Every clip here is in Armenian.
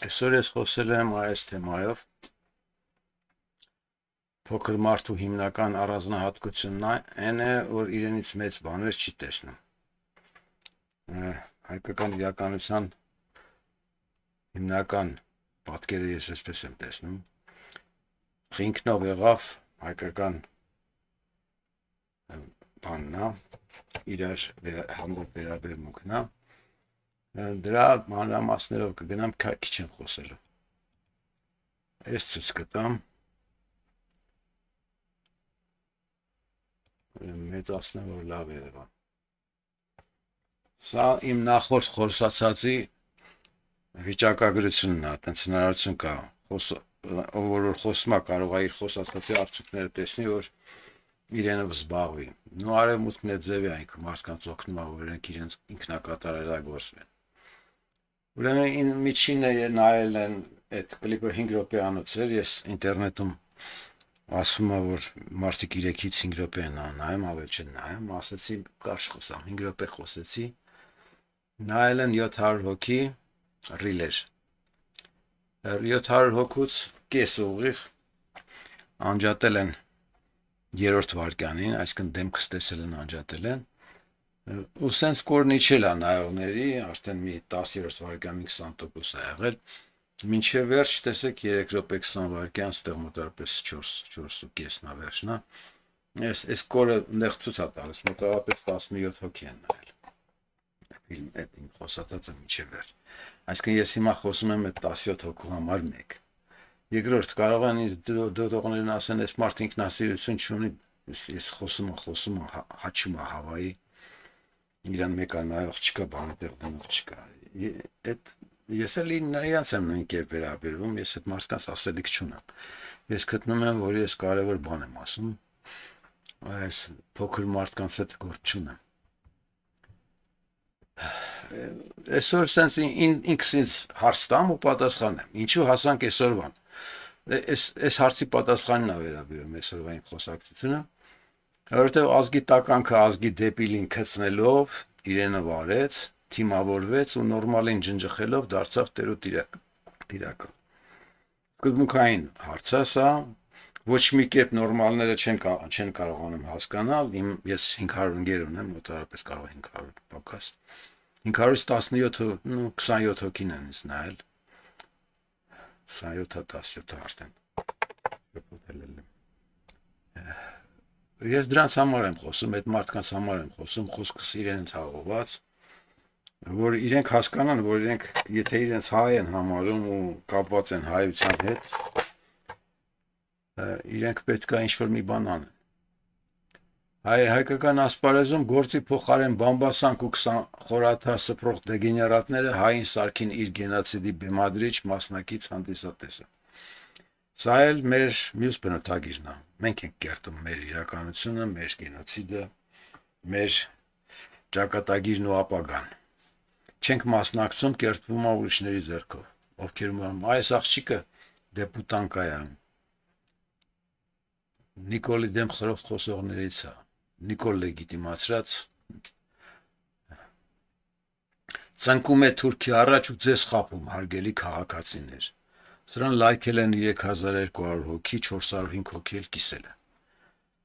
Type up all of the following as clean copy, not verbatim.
Այսօր ես խոսել եմ այս թեմայով փոքր մարդու հիմնական առանձնահատկությունն այն է, որ իրենից մեծ բաներ չի տեսնում։ Հայկական իրականության հիմնական պատկերը ես այսպես եմ տեսնում։ Ինքնով եղավ հայկական բանն է, իրար հանդեպ վերաբերմունքն է։ Դրա մանրամասներով կգնամ, քիչ եմ խոսելու։ Այս ցույց կտամ մեծացնեմ, որ լավ երևա։ Սա իմ նախորդ խոսացածի վիճակագրությունն է, այտենց հնարավորություն կա, ով որ խոսում է կարող է իր խոսացածի արդյունքները տեսնի, որ իրենով զբաղվի։ Նու արևմուտքն է ձևի այնք մարդկանց օգնում է, որ իրենք իրենց ինքնակատարելագործվեն։ Ուրեմն միջինը նայել են այդ կլիպը 5 րոպեանոց էր, ես ինտերնետում ասում եմ, որ մարդիկ 3-ից 5 րոպե են նայում, ավել չեն նայում, ասեցի կարճ խոսամ, 5 րոպե խոսեցի, նայել են 700 հոգի ռիլեր, 700 հոգուց կես ուղիղ անջատել են 3-րդ վայրկյանին, այսինքն դեմքս տեսել են անջատել են, ու սենց կորնիչել է նայողների, արդեն մի 10-րդ վայրկյանին 20% է եղել, մինչև վերջ տեսեք 3 րոպե 20 վայրկյան, ստեղ մոտավորապես 4.5-ն է վերջն է, այս կորը ընդեղ ցույց է տալիս, մոտավորապես 17 հոգի են նայել, ֆիլմ այդ իմ խոսածածը մինչև վերջ, այսինքն ես հիմա խոսում եմ այդ 17 հոգու համար մեկ, երկրորդ կարող են ինձ դոտողներն ասեն, այս մարդ ինքնասիրություն չունի, ես խոսում եմ, հաչում է Հավայի, իրան մեկը նայող չկա, բանի տեղ դնող չկա, ես էլ իրանց եմ նույն կերպ վերաբերվում, ես այդ մարդկանց ասելիք չունեմ, ես գտնում եմ, որ ես կարևոր բան եմ ասում, այս փոքր մարդկանց հետ գործ չունեմ, այսօր սենց ինքս ինձ հարց տամ ու պատասխանեմ, ինչու հասանք այսօրվան, այս հարցի պատասխանն է վերաբերում այսօրվա իմ խոսակցությունը, որովհետև ազգի տականքը ազգի դեպիլին քցնելով իրենը վարեց, թիմավորվեց ու նորմալին ջնջխելով դարձավ տիրակալ։ Սկզբունքային հարց է սա, ոչ մի կերպ նորմալները չեն կարողանում հասկանալ, ես 500 ընկեր ունեմ, մոտավորապես կարող է 500 պակաս, 517 ու 27 հոգին են ինձ նայել, 27-ը 17-ը արդեն շփոթել եմ։ Ես դրանց համար եմ խոսում, այդ մարդկանց համար եմ խոսում, խոսքս իրենց հաղոված, որ իրենք հասկանան, որ իրենք, եթե իրենց հայ են համարում ու կապված են հայության հետ, իրենք պետք է ինչ-որ մի բան անեն։ Հայկական ասպարեզում գործի փոխարեն բամբասանք ու 20 խորաթա սփռող դեգեներատները հային սարքին իր գենոցիդի բեմադրիչ մասնակից հանդիսատեսը։ Սա էլ մեր մյուս բնութագիրն է։ Մենք ենք կերտում մեր իրականությունը, մեր գենոցիդը, մեր ճակատագիրն ու ապագան։ Չենք մասնակցում, կերտվում է ուրիշների ձեռքով։ Ովքեր այս աղջիկը դեպուտանկ է, Նիկոլի դեմ խրոխտ խոսողներից է, Նիկոլ լեգիտիմացրած ծնկում է Թուրքի առաջ ու ձեզ խապում, հարգելի քաղաքացիներ։ Սրան լայքել են 3200 հոգի, 405 հոգի էլ կիսել է։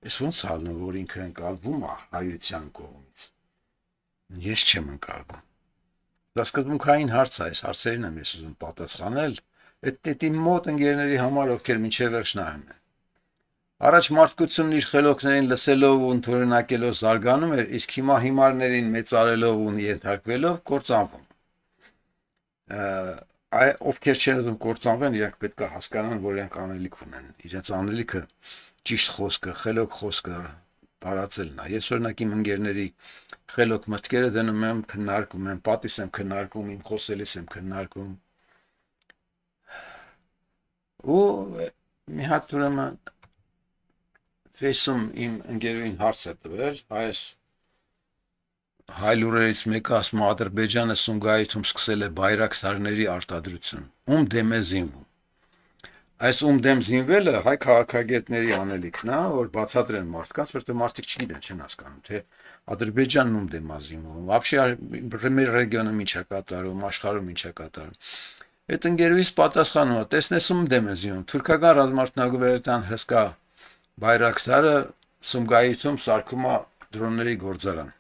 Այս ոնց հալն որ ինքը ընկալվում է հայության կողմից։ Ես չեմ ընկալվում։ Դա սկզբունքային հարց է, այս հարցերին եմ ես ուզում պատասխանել, այդ իմ մոտ ընկերների համար, ովքեր մինչև վերջ նայում են։ Առաջ մարդկությունն իր խելոքներին լսելով ու ընդօրինակելով զարգանում էր, իսկ հիմա հիմարներին մեծարելով ու ենթարկվելով կործանվում։ Ովքեր չեն ուզում կործանվեն, իրենք պետք է հասկանան, որ իրենք անելիք ունեն։ Իրենց անելիքը ճիշտ խոսքը, խելոք խոսքը տարածելն է։ Ես օրինակ իմ ընկերների խելոք մտքերը դնում եմ, քննարկում եմ, պատիս եմ քննարկում, իմ խոսելիս եմ քննարկում։ Ու մի հատ ուրեմն Facebook-ում իմ ընկերուհին հարց է տվել, այս հայ լուրերից մեկը ասում է Ադրբեջանը Սումգայիթում սկսել է բայրակտարների արտադրություն։ Ում դեմ է զինվում։ Այս ում դեմ զինվելը հայ քաղաքագետների անելիքն է, որ բացատրեն մարդկանց, որտեղ մարդիկ չգիտեն, չեն հասկանում, թե Ադրբեջանն ում դեմ է զինվում։ Вообще մեր ռեգիոնում ինչ է կատարում, աշխարհում ինչ է կատարում։ Այդ ընկերուհիս պատասխանում է, տեսնես ում դեմ է զինում, թուրքական ռազմարտնագավերության հսկա Բայրակտարը Սումգայիցում սարքում է դրոնների գործարան։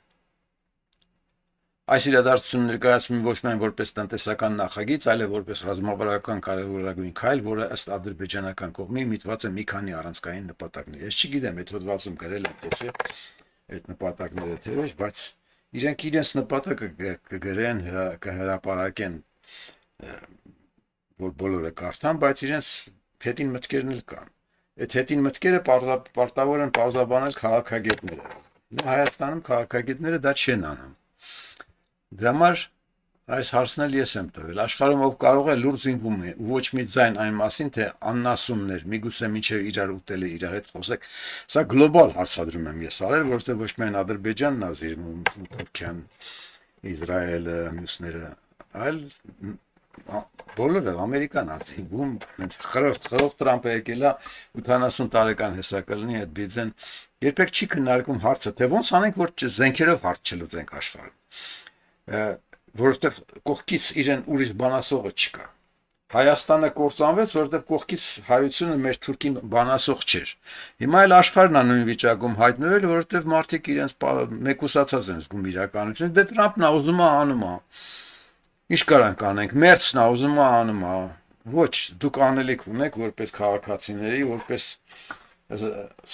Այս իրադարձությունն ներկայացվում է ոչ միայն որպես տնտեսական նախագիծ, այլև որպես ռազմավարական կարևորագույն քայլ, որը ըստ ադրբեջանական կողմի միտված է մի քանի առանցքային նպատակների։ Ես չգիտեմ, այդ հոդվածում գրել են թե չէ, այդ նպատակները թե ոչ, բայց իրենք իրենց նպատակը կգրեն, կհրապարակեն, որ բոլորը կարդան, բայց իրենց հետին մտքերն էլ կան։ Այդ հետին մտքերը պարտավոր են պարզաբանել քաղաքագետները։ Հայաստանում քաղաքագետները դա չեն անում։ Դրա համար այս հարցն էլ ես եմ տվել։ Աշխարհում ով կարող է լուրջ զինվում է, ոչ մի ձայն այն մասին, թե աննասումներ, միգուցե մինչև իրար ուտել է իրար հետ խոսեք։ Սա գլոբալ հարցադրում եմ ես արել, որովհետև ոչ միայն Ադրբեջանն է զիրվում, Թուրքիան, Իսրայելը, մյուսները, այլ բոլորը Ամերիկան է զինվում, հենց խրող Տրամպը եկել է 80 տարեկան հեսա կլինի այդ բիզեն։ Երբեք չի քննարկում հարցը, թե ոնց անենք, որ զենքերով հարց չլուծենք աշխարհում։ Որովհետև կողքից իրեն ուրիշ բանասողը չկա։ Հայաստանը կործանվեց, որովհետև կողքից հայությունը մեր թուրքին բանասող չէր։ Հիմա էլ աշխարհն է նույն վիճակում հայտնվել, որովհետև մարդիկ իրենց մեկուսացած են զգում իրականությունը։ Դե Տրամպն է ուզում է անում է։ Ինչ կարանք անենք, Մերցն է ուզում է անում է։ Ոչ, դուք անելիք ունեք որպես քաղաքացիների, որպես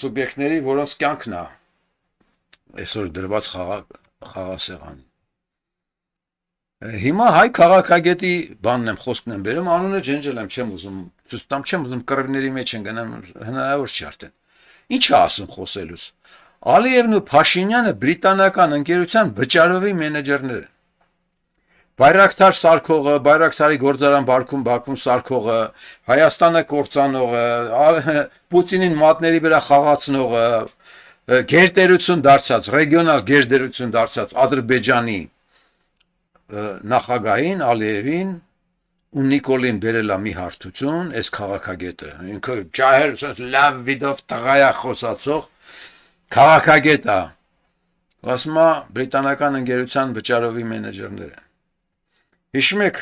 սուբյեկտների, որոնց կյանքն է այսօր դրված խաղասեղանին։ Հիմա հայ քաղաքագետի բանն եմ խոսքն եմ բերում, անունը ջնջել եմ, չեմ ուզում, ցույց տամ, չեմ ուզում կռվների մեջ են գնամ, հնարավոր չի արդեն։ Ինչ է ասում խոսելուց։ Ալիևն ու Փաշինյանը բրիտանական ընկերության Վճարովի մենեջերներ են։ Բայրակտար սարքողը, Բայրակտարի գործարան Բաքվում սարքողը, Հայաստանը կործանողը, Պուտինին մատների վրա խաղացնողը, գերտերություն դարձած, ռեգիոնալ գերտերություն դարձած Ադրբեջանի նախագահին Ալիևին ու Նիկոլին բերել է մի հարթություն, այս քաղաքագետը, ինքը ջահել sense լավ վիդով տղայա խոսացող քաղաքագետ է, ասում է բրիտանական ընկերության Վճարովի մենեջերներ են։ Հիշում եք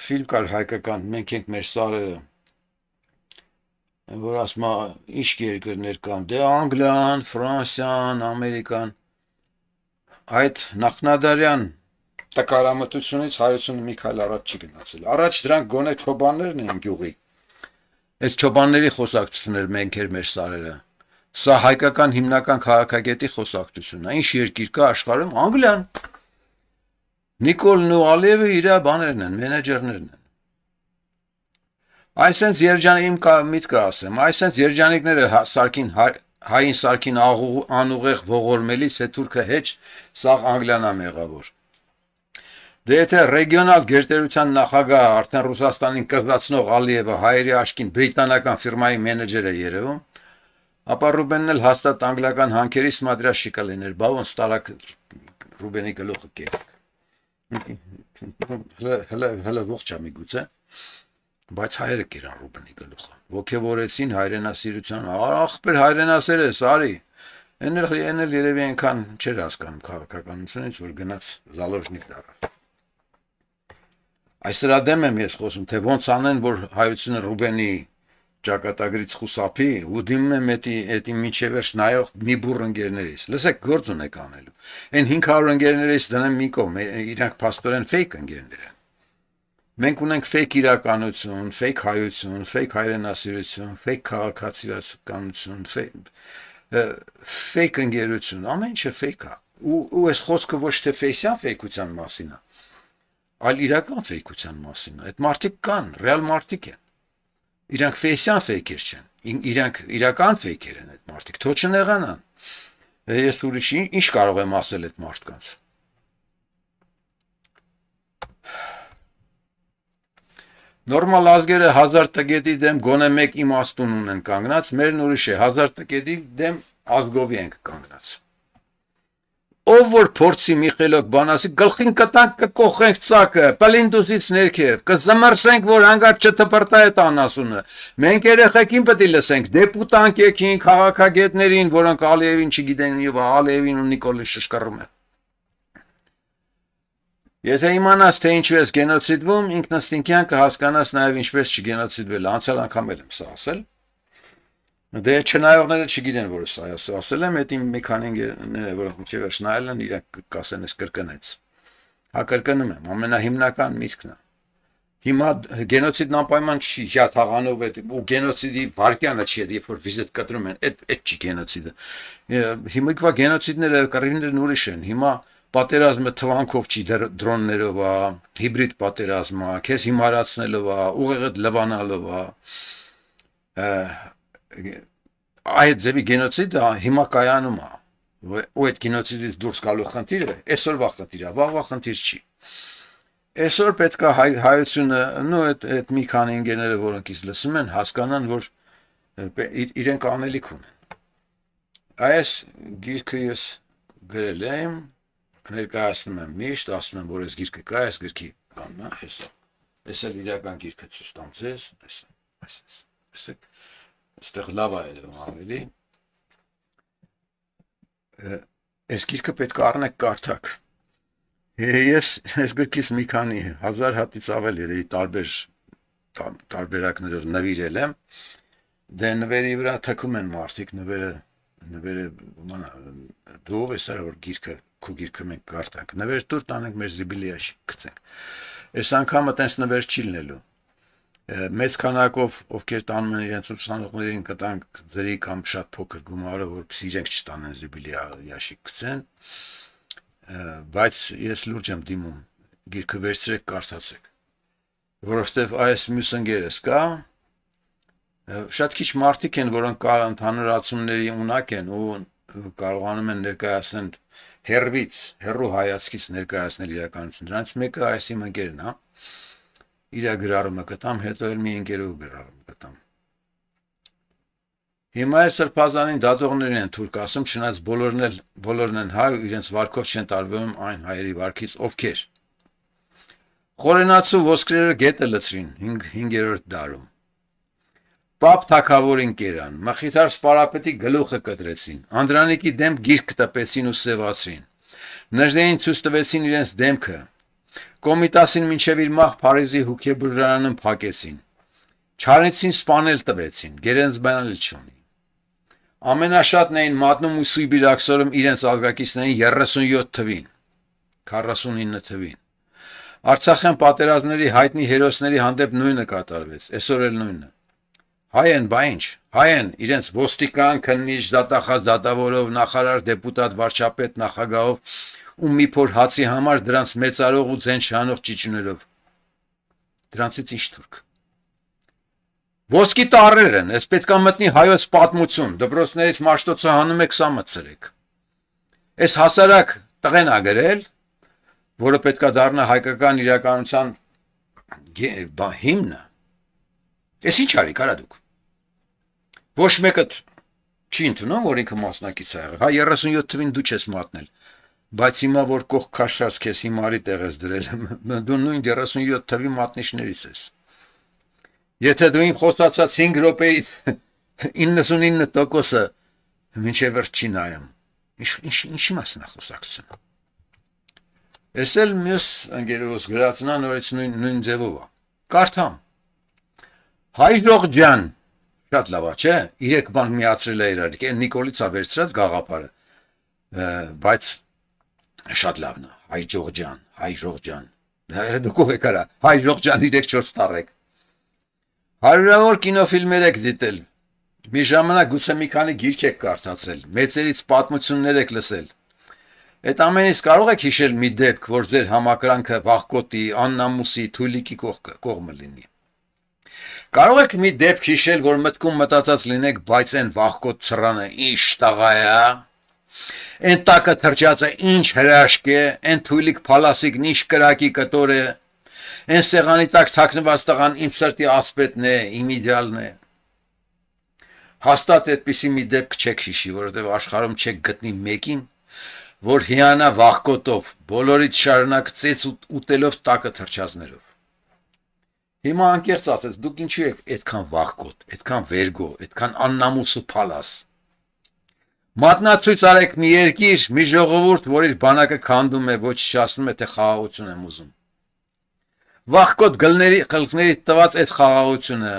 ֆիլմ կար հայկական, մենք ենք մեր սարերը, որ ասում է ինչ երկրներ կան, դե Անգլիան, Ֆրանսիան, Ամերիկան, այդ նախնադարյան տկարամտությունից հայությունը մի քայլ առաջ չի գնացել։ Առաջ դրանք գոնե չոբաններն են գյուղի։ Այս չոբանների խոսակցությունն էր մենք էր մեր սարերը։ Սա հայկական հիմնական քաղաքագետի խոսակցությունն է։ Ինչ երկիր կա աշխարհում, Անգլիան։ Նիկոլն ու Ալիևը իր բաներն են, մենեջերներն են։ Այսենց երջանիկ իմ միտքը ասեմ, այսենց երջանիկները սարքին հային սարքին անուղեղ ողորմելիս է թուրքը հեչ սաղ Անգլիան է մեղավոր։ Դե եթե ռեգիոնալ գերտերության նախագահ արդեն Ռուսաստանին կզացնող Ալիևը հայերի աշկին բրիտանական ֆիրմայի մենեջեր է երևում, ապա Ռուբենն էլ հաստատ անգլիական հանքերի սմադրաշի կլիներ, բա ոնց տարակ Ռուբենի գլուխը կերեք։ Հələ ողջ է միգուցե, բայց հայերը կերան Ռուբենի գլուխը, ոգևորեցին հայրենասիրության, ախպեր հայրենասեր ես, արի, են էլ երևի այնքան չեր հասկանում քաղաքականությունից, որ գնաց Զալոժնիկ դարավ։ Այս դրա դեմ եմ ես խոսում, թե ոնց անեն, որ հայությունը Ռուբենի ճակատագրից խուսափի ու դիմում եմ էդի միջև վերջ նայող մի բուռ ընկերներից։ Լսեք, գործ ունեք անելու։ Այն 500 ընկերներից դնեմ մի կողմ, իրանք փաստորեն ֆեյք ընկերներ են։ Մենք ունենք ֆեյք իրականություն, ֆեյք հայություն, ֆեյք հայրենասիրություն, ֆեյք քաղաքացիականություն, ֆեյք ընկերություն, ամեն ինչը ֆեյք է։ Ու այս խոսքը ոչ թե ֆեյսյան ֆեյքության մասին է, այլ իրական ֆեյքության մասին է։ Այդ մարդիկ կան, ռեալ մարդիկ են։ Իրանք ֆեյսյան ֆեյքեր չեն, իրանք իրական ֆեյքեր են այդ մարդիկ, թո չնեղանան։ Ես ուրիշ ինչ կարող եմ ասել այդ մարդկանց։ Նորմալ ազգերը 1000 տգետի դեմ գոնե մեկ իմաստուն ունեն կանգնած, մերն ուրիշ է, 1000 տգետի դեմ ազգովի ենք կանգնած։ Ով որ փորձի մի խելոք բան ասի, գլխին կտանք կկոխենք ծակը, պլինդուսից ներքև, կզմրսենք, որ հանգած չթպրտա այդ անասունը։ Մենք երեխեքին պետք է լսենք, դեպուտանք եկին, քաղաքագետներին, որոնք Ալիևին չգիտեն եւ Ալիևին ու Նիկոլին շշկռում են։ Եթե իմանաս, թե ինչու ես գենոցիդվում, ինքնըստինքյան կհասկանաս նաև ինչպես չգենոցիդվել, անցյալ անգամ եմ սա ասել։ Դե չնայողները չգիտեն, որ սա ասել եմ, այդ իմ մի քանի ընկերները, որոնք մինչև վերջ նայել են, իրենք կասեն, ես կրկնեց։ Հա կրկնում եմ, ամենահիմնական միտքն է։ Հիմա գենոցիդն անպայման չի հյաթաղանով է, ու գենոցիդի վարկյանը չի, երբ որ վիզիտ կտրում են, այդ չի գենոցիդը։ Հիմիկվա գենոցիդները կռիվներն ուրիշ են։ Հիմա պատերազմը թվանքով չի, դրոններով է, հիբրիդ պատերազմ է, քեզ հիմարացնելով է, ուղեղդ լվանալով է։ Այդ ձևի գենոցիդը հիմա կայանում է, ու այդ գենոցիդից դուրս գալու խնդիրը այսօրվա խնդիր է, վաղվա խնդիր չի։ Այսօր պետք է հայությունը, նո այդ մի քանի ընկերները, որոնք ինձ լսում են, հասկանան, որ իրենք անելիք ունեն։ Այս գիրքը ես գրել եմ, ներկայացնում եմ միշտ, ասում եմ, որ այս գիրքը կա, այս գրքի բանն է, հեսա։ Այս էլ իրական գիրքը ցույց տամ ձեզ, այս այստեղ լավ է երևում ավելի։ Այս գիրքը պետք է առնեք կարդաք։ Ես այս գրքից մի քանի 1000 հատից ավել երևի տարբերակներով նվիրել եմ։ Դե նվերի վրա թքում են մարդիկ, նվերը դու ես որ գիրքը, քո գիրքը մենք կարդանք։ Նվեր դուր տանենք մեր զիբիլիաշի գցենք։ Այս անգամը տես նվեր չի լինելու։ Մեծ քանակով ովքեր տանում են իրենց ուսանողներին կտանք ձերի կամ շատ փոքր գումարը, որպեսզի իրենք չտանեն զիբիլիա ящик գցեն, բայց ես լուրջ եմ դիմում գիրքը վերցրեք կարդացեք, որովհետև այս մյուս ընկերս կա, շատ քիչ մարդիկ են, որոնք կա ընդհանուր ացումների ունակ են ու կարողանում են ներկայացնել հեռու հայացքից ներկայացնել իրականություն։ Դրանից մեկը այս իմ ընկերն է։ Իր գրառումը կտամ, հետո էլ մի ընկերով գրառում կտամ։ Հիմա այս սրբազանին դատողներին են թուրք ասում, չնայած բոլորն են հայ ու իրենց վարքով չեն տարբերում այն հայերի վարքից, ովքեր։ Խորենացու ոսկրերը գետը լցրին 5-րդ դարում։ Պապ թագավորին կերան, մխիթար սպարապետի գլուխը կտրեցին, Անդրանիկի դեմ գիրք տպեցին ու սևացրին։ Նժդեին ցույց տվեցին իրենց դեմքը։ Կոմիտասին մինչև իր մահ Փարիզի հուքեբուրժարանում փակեցին։ Չարեցին սպանել տվեցին, գերենցբանալ չունի։ Ամենաշատն էին մատնում ու Սիբիրաքսորում իրենց ազգակիցներին 37 թվին, 49 թվին։ Արցախյան պատերազմների հայտնի հերոսների հանդեպ նույնը կատարվեց, այսօր էլ նույնը։ Հայ են, բա ինչ, հայ են, իրենց ոստիկան, քննիչ, դատախազ, դատավորով, նախարար, դեպուտատ, վարչապետ, նախագահով ու մի փոր հացի համար դրանց մեծարող ու ձեն շանող ճիճուներով։ Դրանցից ինչ թուրք։ Ոսկի տառեր են, ես պետք է մտնի հայոց պատմություն, դպրոցներից մաշտոցը հանում եք, սա մտցրեք։ Այս հասարակ տղեն ա գրել, որը պետք է դառնա հայկական իրականության հիմնը։ Ես ինչ արի կարա դուք։ Ոչ մեկը չի ընդունում, որ ինքը մասնակից է եղել։ Հա 37 թվին դու չես մատնել, բայց հիմա որ կողք քաշած քեզ հիմարի տեղ ես դրել, դու նույն 37 թվի մատնիչներից ես։ Եթե դու իմ խոսացած 5 րոպեից 99%-ը մինչև վերջ չի նայում։ Ինչի մասն է խոսակցությունը։ Ես էլ մյուս ընկերոս գրածնա նորից նույն ձևով է։ Կարդամ։ Հայրող ջան, շատ լավ է, չէ՞։ 3 բան միացրել է իրար, Նիկոլից է վերցրած գաղափարը։ Բայց շատ լավն է։ Հայրող ջան։ Դուք ով եք արա։ Հայրող ջան 3-4 տառեք։ Հարյուրավոր կինոֆիլմեր եք դիտել։ Մի ժամանակ գուցե մի քանի գիրք եք կարդացել, մեծերից պատմություններ եք լսել։ Այդ ամենից կարող եք հիշել մի դեպք, որ ձեր համակրանքը վախկոտի, աննամուսի, թույլիկի կողմը լինի։ Կարող եք մի դեպք հիշել, որ մտքում մտածած լինեք, բայց այն վախկոտ ցրանը ինչ տղա է, այն տակը թրջածը ինչ հրաշք է, այն թույլիկ փալասիկն ինչ կրակի կտոր է, այն սեղանի տակ թաքնված տղան իմ սրտի ասպետն է, իմ իդեալն է։ Հաստատ այդպիսի մի դեպք չեք հիշի, որովհետև աշխարհում չեք գտնի մեկին, որ հիանա վախկոտով, բոլորից շարունակցեց ուտելով տակը թրջածներով։ Հիմա անկեղծ ասես, դուք ինչու եք այդքան վախկոտ, այդքան վերգո, այդքան աննամուս ու փալաս։ Մատնացույց արեք մի երկիր, մի ժողովուրդ, որ իր բանակը քանդում է, ոչնչացնում է, թե խաղաղություն եմ ուզում։ Վախկոտ գլխների տված այդ խաղաղությունը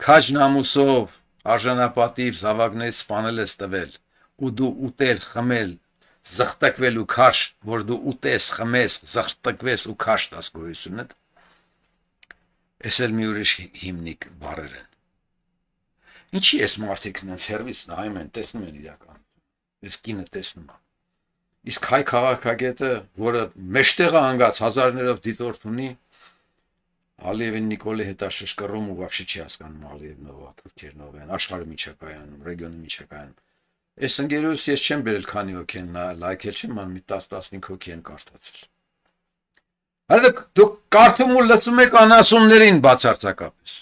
քաջ նամուսով արժանապատիվ զավակներից սպանել ես տվել, ու դու ուտել, խմել, զղտակվել ու քաշ, որ դու ուտես, խմես, զղտակվես ու քաշ տաս գոյությունդ, ես էլ մի ուրիշ հիմնիկ բառեր են։ Ինչի ես մարդիկ նենց հերվից նայում են, տեսնում են իրական, ես կինը տեսնում եմ։ Իսկ հայ քաղաքագետը, որը մեջտեղը հանգած հազարներով դիտորդ ունի, Ալիևին Նիկոլի հետ աշշկռում ու вообще չի հասկանում Ալիևն ով է, թուրքերն ով են, աշխարհը միջակայանում, ռեգիոնը միջակայանում։ Այս ընկերոս ես չեմ բերել քանի հոգի են լայքել չեմ, ման մի 10-15 հոգի են կարդացել։ Հələ դուք կարդում ու լսում եք անասուններին բացարձակապես։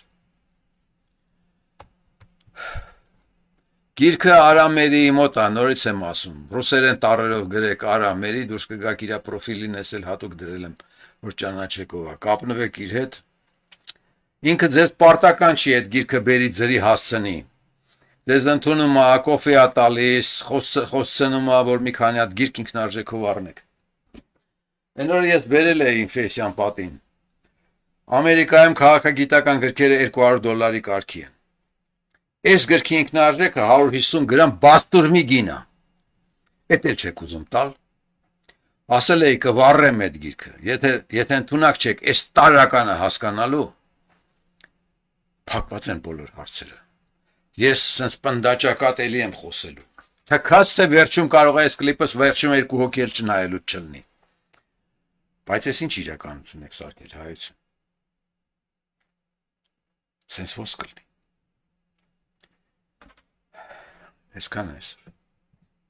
Գիրքը Արամերի մոտ է, նորից եմ ասում, ռուսերեն տառերով գրեք Արամերի, դուրս կգաք իր պրոֆիլին ես էլ հատուկ դրել եմ, որ ճանաչեք ով է, կապնվեք իր հետ։ Ինքը ձեզ պարտական չի այդ գիրքը բերի ձրի հասցնի։ Ձեզ ընդունում է, կոֆե է տալիս, խոսցնում է, որ մի քանի հատ գիրք ինքնարժեքով առնեք։ Այն օրը ես բերել էի ինֆլյացիան պատին։ Ամերիկայում քաղաքագիտական գրքերը $200 կարգի են։ Այս գրքի ինքնարժեքը 150 գրամ բաստուրմի գին է։ Էդ էլ չեք ուզում տալ։ Ասել էի կվառեմ այդ գիրքը։ Եթե ընդունակ չեք այս տարականը հասկանալու, փակված են բոլոր հարցերը։ Ես սենց պնդաճակատ էլի եմ խոսելու։ Թքած թե վերջում կարող է այս կլիպս վերջում 2 հոգի էլ չնայելու չլինի։ Բայց ես ինչ իրականություն եք սարքել հայություն։ Սենց ոսկ կլինի։ Այսքան է այսօր։